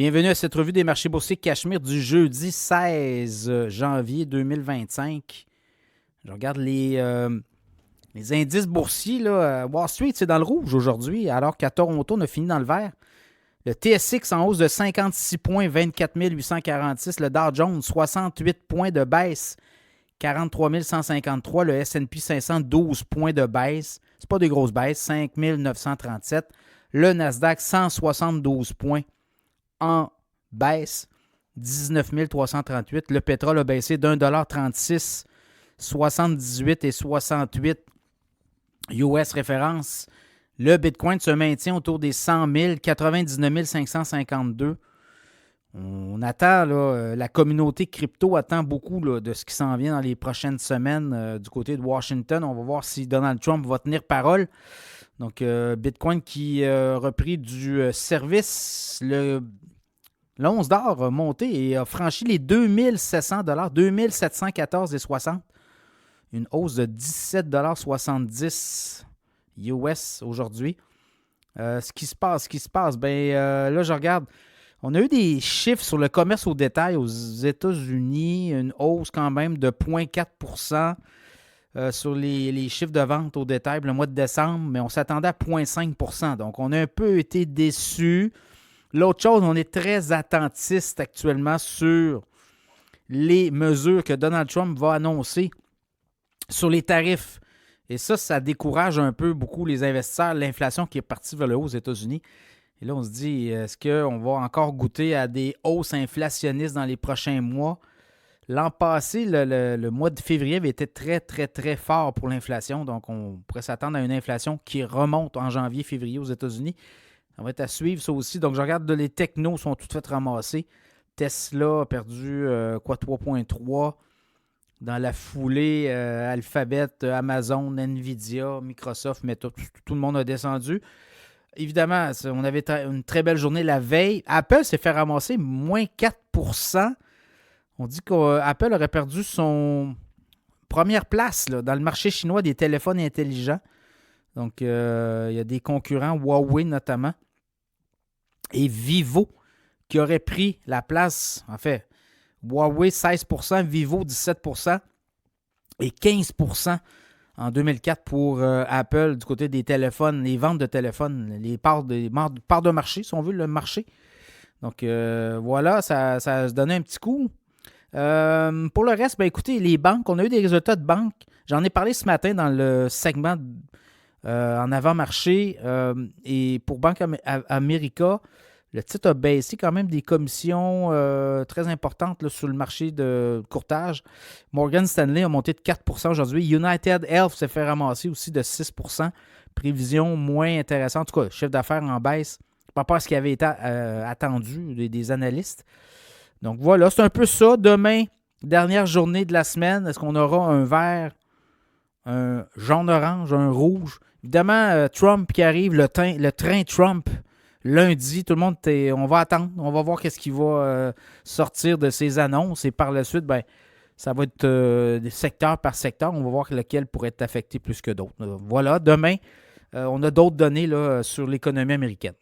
Bienvenue à cette revue des marchés boursiers Cachemire du jeudi 16 janvier 2025. Je regarde les indices boursiers. Là, Wall Street, c'est dans le rouge aujourd'hui, alors qu'à Toronto, on a fini dans le vert. Le TSX en hausse de 56 points, 24 846. Le Dow Jones, 68 points de baisse, 43 153. Le S&P 500, 12 points de baisse. Ce pas des grosses baisses, 5 937. Le Nasdaq, 172 points en baisse, 19 338. Le pétrole a baissé d'1,36 $, 78 et 68 US référence. Le Bitcoin se maintient autour des 100 000, 99 552. On attend, là, la communauté crypto attend beaucoup là, de ce qui s'en vient dans les prochaines semaines du côté de Washington. On va voir si Donald Trump va tenir parole. Donc, Bitcoin qui a repris du service. L'once d'or a monté et a franchi les 2700 $, 2714,60. Une hausse de 17,70 $ US aujourd'hui. Ce qui se passe, là, je regarde. On a eu des chiffres sur le commerce au détail aux États-Unis, une hausse quand même de 0,4 % sur les chiffres de vente au détail le mois de décembre, mais on s'attendait à 0,5 %. Donc, on a un peu été déçus. L'autre chose, on est très attentiste actuellement sur les mesures que Donald Trump va annoncer sur les tarifs. Et ça décourage un peu beaucoup les investisseurs. L'inflation qui est partie vers le haut aux États-Unis. Et là, on se dit, est-ce qu'on va encore goûter à des hausses inflationnistes dans les prochains mois? L'an passé, le mois de février avait été très, très, très fort pour l'inflation. Donc, on pourrait s'attendre à une inflation qui remonte en janvier-février aux États-Unis. Ça va être à suivre, ça aussi. Donc, je regarde, les technos sont tout fait ramassés. Tesla a perdu 3,3 %. Dans la foulée, Alphabet, Amazon, Nvidia, Microsoft, Meta, tout le monde a descendu. Évidemment, on avait une très belle journée la veille. Apple s'est fait ramasser moins 4 %. On dit qu'Apple aurait perdu son première place là, dans le marché chinois des téléphones intelligents. Donc, il y a des concurrents, Huawei notamment, et Vivo, qui auraient pris la place, en fait, Huawei 16 %, Vivo 17 % et 15 % en 2004 pour Apple du côté des téléphones, les ventes de téléphones, les parts de marché, si on veut, le marché. Donc, voilà, ça se donnait un petit coup. Pour le reste, écoutez, les banques, on a eu des résultats de banque. J'en ai parlé ce matin dans le segment en avant-marché. Et pour Banque America, le titre a baissé quand même des commissions très importantes là, sur le marché de courtage. Morgan Stanley a monté de 4 % aujourd'hui. United Health s'est fait ramasser aussi de 6 %. Prévision moins intéressante. En tout cas, chiffre d'affaires en baisse par rapport à ce qui avait été attendu des analystes. Donc voilà, c'est un peu ça. Demain, dernière journée de la semaine, est-ce qu'on aura un vert, un jaune-orange, un rouge? Évidemment, Trump qui arrive, le train Trump, lundi, tout le monde, on va attendre. On va voir qu'est-ce qui va sortir de ces annonces. Et par la suite, ça va être secteur par secteur. On va voir lequel pourrait être affecté plus que d'autres. Voilà, demain, on a d'autres données là, sur l'économie américaine.